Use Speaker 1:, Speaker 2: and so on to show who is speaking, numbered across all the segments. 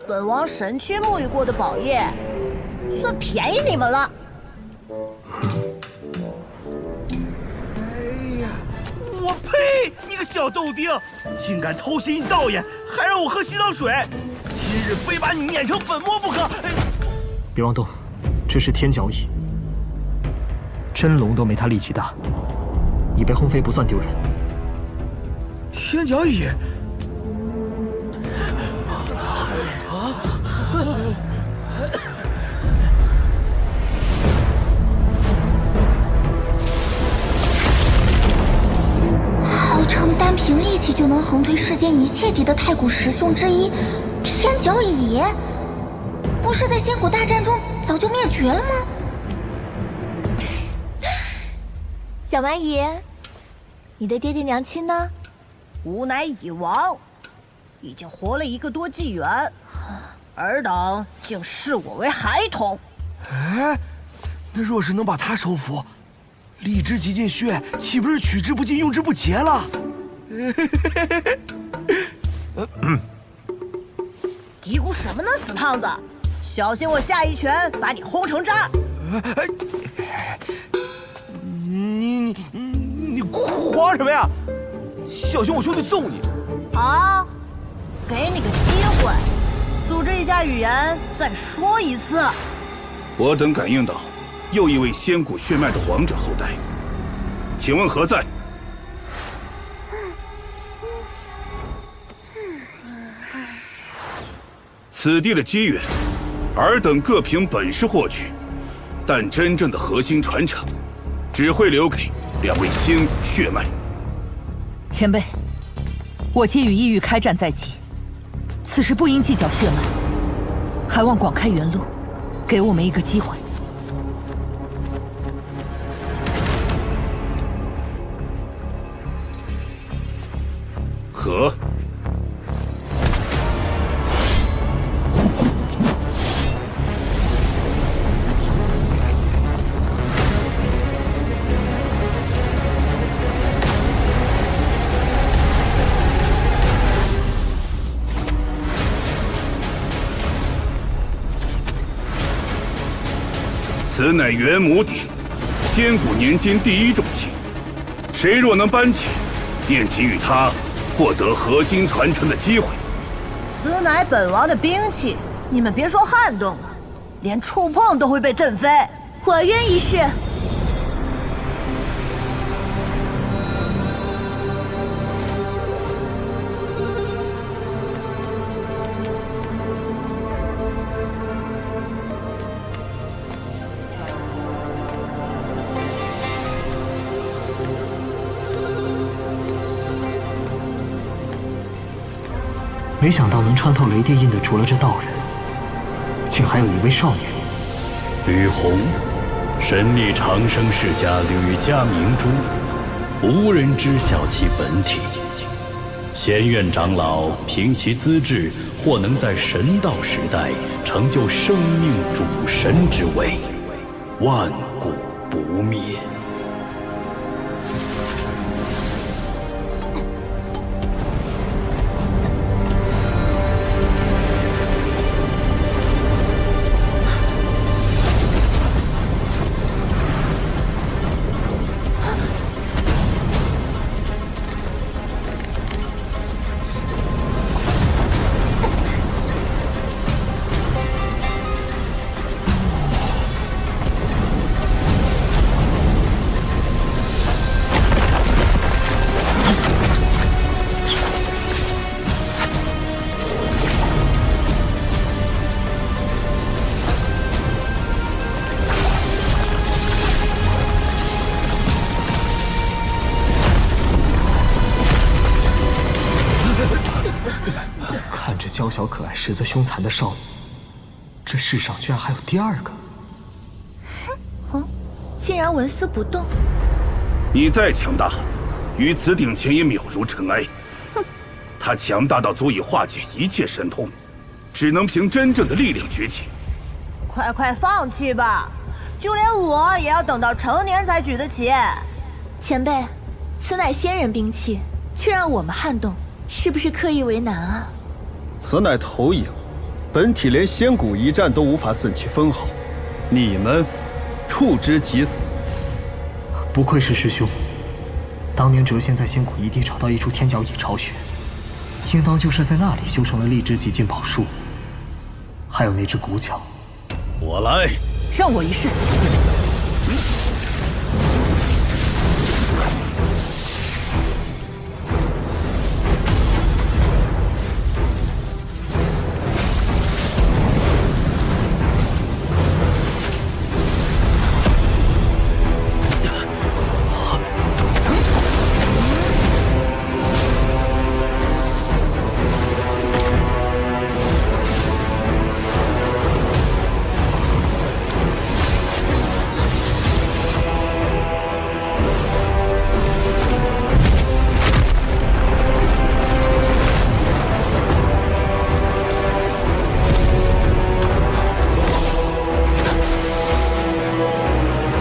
Speaker 1: 本王神区沐浴过的宝液，算便宜你们了。
Speaker 2: 哎呀，我呸！你个小豆丁，竟敢偷袭道爷，还让我喝洗澡水，今日非把你碾成粉末不可！
Speaker 3: 别妄动，这是天角蚁，真龙都没他力气大，你被轰飞不算丢人。
Speaker 2: 天角蚁。
Speaker 4: 号称单凭力气就能横推世间一切敌的太古十凶之一，天角蚁，不是在仙古大战中早就灭绝了吗？
Speaker 1: 小蛮蚁，你的爹爹娘亲呢？吾乃蚁王，已经活了1个多纪元，尔等竟视我为孩童。
Speaker 2: 哎，那若是能把他收服，力之极尽血，岂不是取之不尽、用之不竭了？
Speaker 1: 嘀咕什么呢，死胖子！小心我下一拳把你轰成渣！
Speaker 2: 你慌什么呀？小心我兄弟揍你！
Speaker 1: 啊，给你个机会，组织一下语言，再说一次。
Speaker 5: 我等感应到又一位仙古血脉的王者后代，请问何在？此地的机缘，尔等各凭本事获取，但真正的核心传承，只会留给2位仙古血脉。
Speaker 6: 前辈，我皆与异域开战在即，此时不应计较血脉，还望广开原路，给我们一个机会。
Speaker 5: 可。此乃元母鼎，仙古年间第1重器。谁若能搬起，便给予他获得核心传承的机会。
Speaker 1: 此乃本王的兵器，你们别说撼动了，连触碰都会被震飞。
Speaker 4: 我愿一试。
Speaker 3: 没想到能穿透雷电印的，除了这道人，竟还有一位少女。
Speaker 7: 吕红，神力长生世家吕家明珠，无人知晓其本体。仙院长老凭其资质，或能在神道时代成就生命主神之位，万古不灭。
Speaker 3: 看着娇小可爱、实则凶残的少女，这世上居然还有第2个。
Speaker 4: 竟然纹丝不动。
Speaker 5: 你再强大，于此鼎前也渺如尘埃。他强大到足以化解一切神通，只能凭真正的力量崛起。
Speaker 1: 快放弃吧，就连我也要等到成年才举得起。
Speaker 4: 前辈，此乃仙人兵器，却让我们撼动，是不是刻意为难啊？
Speaker 8: 此乃投影，本体连仙骨一战都无法损其分毫，你们触之即死。
Speaker 3: 不愧是师兄，当年谪仙在仙谷一地找到一处天角蚁巢穴，应当就是在那里修成了荔枝极境宝术，还有那只骨角。
Speaker 7: 我来，
Speaker 6: 让我一试。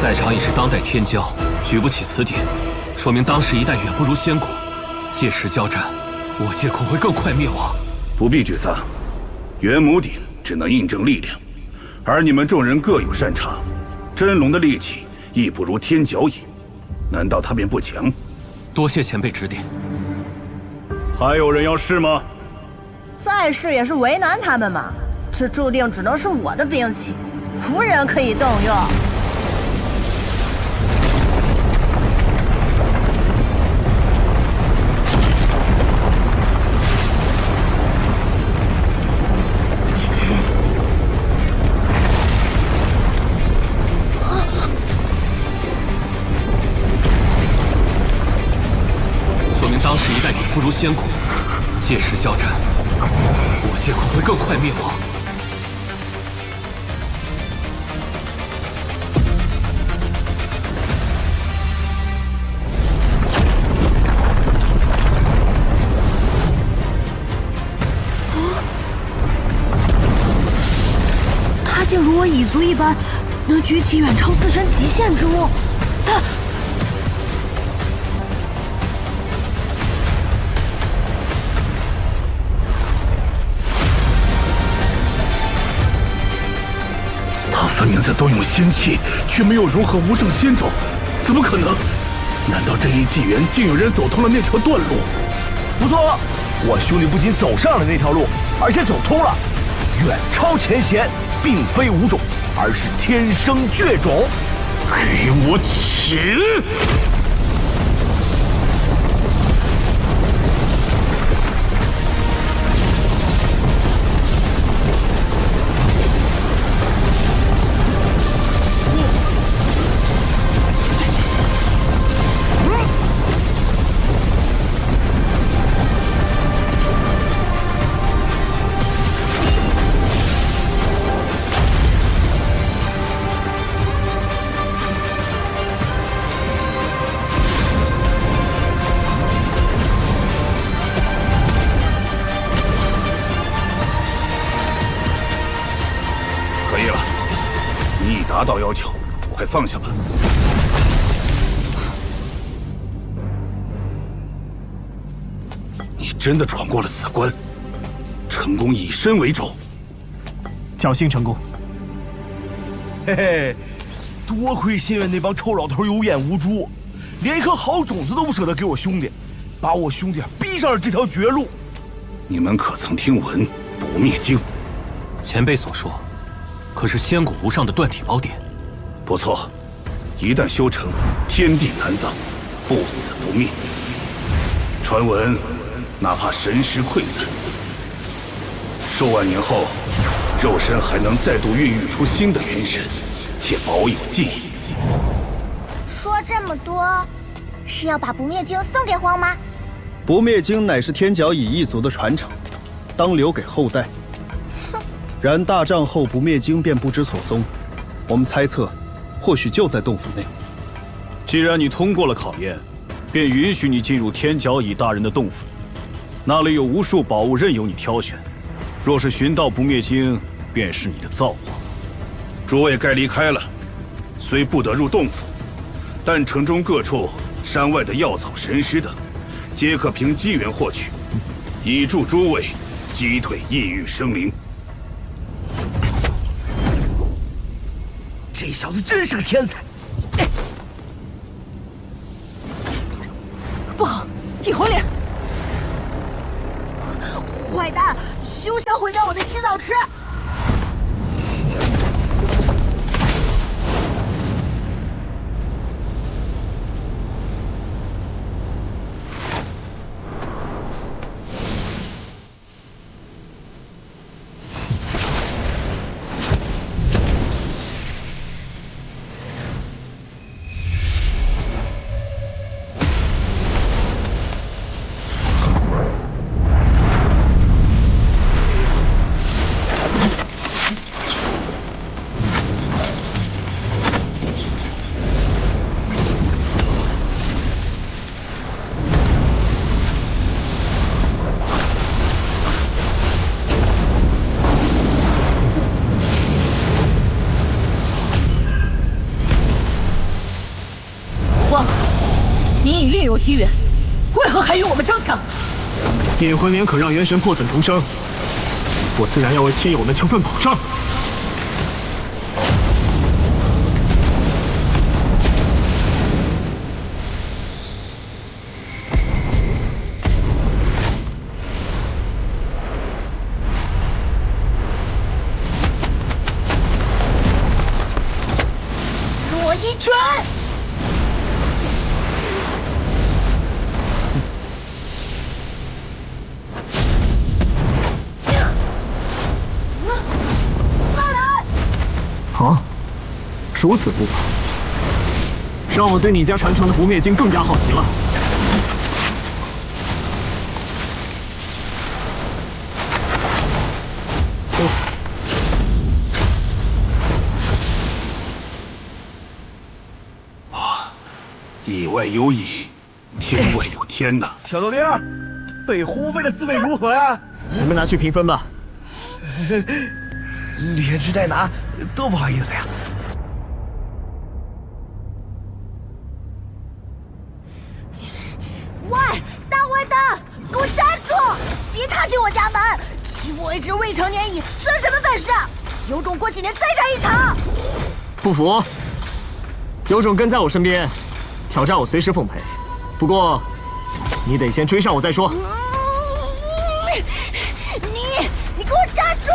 Speaker 9: 在场已是当代天骄，举不起此典，说明当时一代远不如仙谷。届时交战，我界恐会更快灭亡。
Speaker 5: 不必沮丧，元母鼎只能印证力量，而你们众人各有擅长。真龙的力气亦不如天角蚁，难道他便不强？
Speaker 9: 多谢前辈指点。
Speaker 7: 还有人要试吗？
Speaker 1: 再试也是为难他们嘛。这注定只能是我的兵器，无人可以动用。
Speaker 9: 当时一代远不如仙谷，届时交战，我界恐会更快灭亡。
Speaker 1: 他竟如我蚁族一般，能举起远超自身极限之物。
Speaker 5: 他分明在动用仙气，却没有融合无上仙种，怎么可能？难道这一纪元竟有人走通了那条断路？
Speaker 2: 不错，我兄弟不仅走上了那条路，而且走通了。远超前贤，并非无种，而是天生绝种。
Speaker 5: 给我起！可以了，你已达到要求，快放下吧。你真的闯过了此关，成功以身为轴，
Speaker 3: 侥幸成功。
Speaker 2: 嘿嘿，多亏仙院那帮臭老头有眼无珠，连一颗好种子都不舍得给我兄弟，把我兄弟逼上了这条绝路。
Speaker 5: 你们可曾听闻不灭经？
Speaker 9: 前辈所说，可是仙谷无上的断体宝典？
Speaker 5: 不错，一旦修成，天地难葬，不死不灭。传闻，哪怕神识溃散，数万年后，肉身还能再度孕育出新的元神，且保有记忆。
Speaker 4: 说这么多，是要把不灭经送给荒吗？
Speaker 8: 不灭经乃是天角蚁一族的传承，当留给后代。然大战后，不灭经便不知所踪。我们猜测，或许就在洞府内。
Speaker 7: 既然你通过了考验，便允许你进入天角蚁大人的洞府。那里有无数宝物任由你挑选。若是寻到不灭经，便是你的造化。
Speaker 5: 诸位该离开了，虽不得入洞府，但城中各处、山外的药草、神石等，皆可凭机缘获取。以助诸位击退异域生灵。
Speaker 2: 这小子真是个天才！
Speaker 6: 不好，异火脸！
Speaker 1: 坏蛋，休想毁掉我的洗澡池！
Speaker 6: 慌！你与另有机缘，为何还与我们争抢？
Speaker 3: 电魂莲可让元神破损重生，我自然要为亲友们求份保障。
Speaker 1: 我一拳！
Speaker 3: 啊，如此不法，让我对你家传承的不灭经更加好奇了。
Speaker 5: 以外有乙，天外有天呐！
Speaker 2: 小豆丁，被轰飞的滋味如何呀？
Speaker 3: 你们拿去评分吧。
Speaker 2: 连吃带拿，多不好意思呀！
Speaker 1: 喂，大坏蛋，给我站住！别踏进我家门！欺负我一只未成年蚁，算什么本事？有种过几年再战一场！
Speaker 3: 不服？有种跟在我身边，挑战我随时奉陪。不过，你得先追上我再说。
Speaker 1: 你给我站住！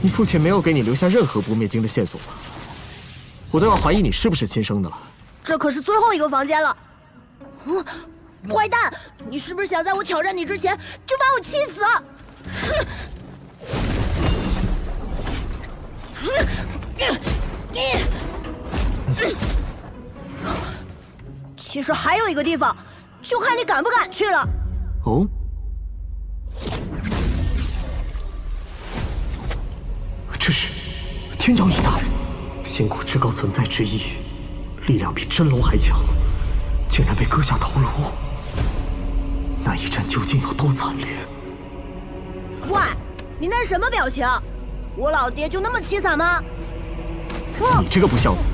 Speaker 3: 你父亲没有给你留下任何不灭经的线索吧？我都要怀疑你是不是亲生的了。
Speaker 1: 这可是最后一个房间了。坏蛋，你是不是想在我挑战你之前就把我气死？其实还有一个地方，就看你敢不敢去了。
Speaker 3: 哦。这是天角蚁大人，仙谷至高存在之一，力量比真龙还强，竟然被割下头颅。那一战究竟有多惨烈？
Speaker 1: 喂，你那是什么表情？我老爹就那么凄惨吗？
Speaker 3: 你这个不孝子，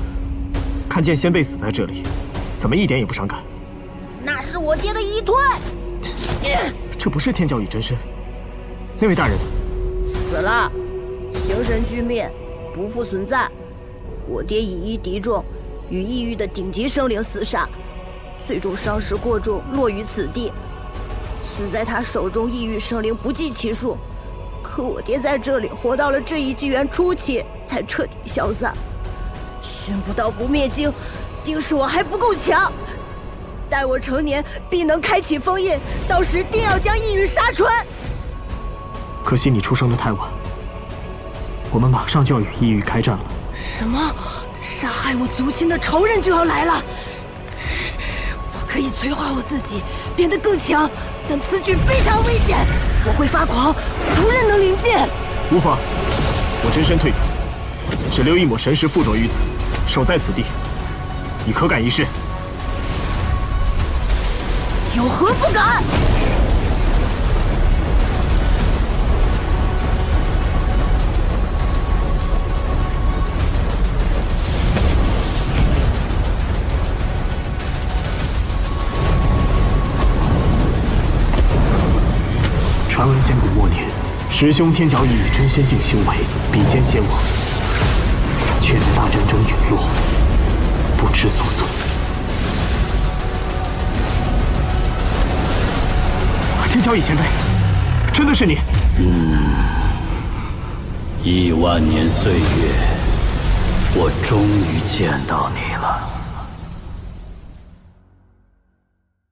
Speaker 3: 看见先辈死在这里，怎么一点也不伤感？
Speaker 1: 那是我爹的遗推。
Speaker 3: 这不是天角蚁真身，那位大人
Speaker 1: 死了。形神俱灭，不复存在。我爹以一敌众，与异域的顶级生灵厮杀，最终伤势过重，落于此地。死在他手中异域生灵不计其数，可我爹在这里活到了这一纪元初期，才彻底消散。寻不到不灭经，定是我还不够强。待我成年，必能开启封印，到时定要将异域杀穿。
Speaker 3: 可惜你出生的太晚。我们马上就要与异域开战了。
Speaker 1: 什么？杀害我族亲的仇人就要来了？我可以催化我自己，变得更强，但此举非常危险，我会发狂，无人能临近。
Speaker 3: 无妨，我真身退走，只留一抹神识附着于此，守在此地。你可敢一试？
Speaker 1: 有何不敢？
Speaker 3: 师兄天角已以真仙境修为比肩仙王，却在大战中陨落，不知所踪。天角乙前辈，真的是你
Speaker 7: ？1万年岁月，我终于见到你了。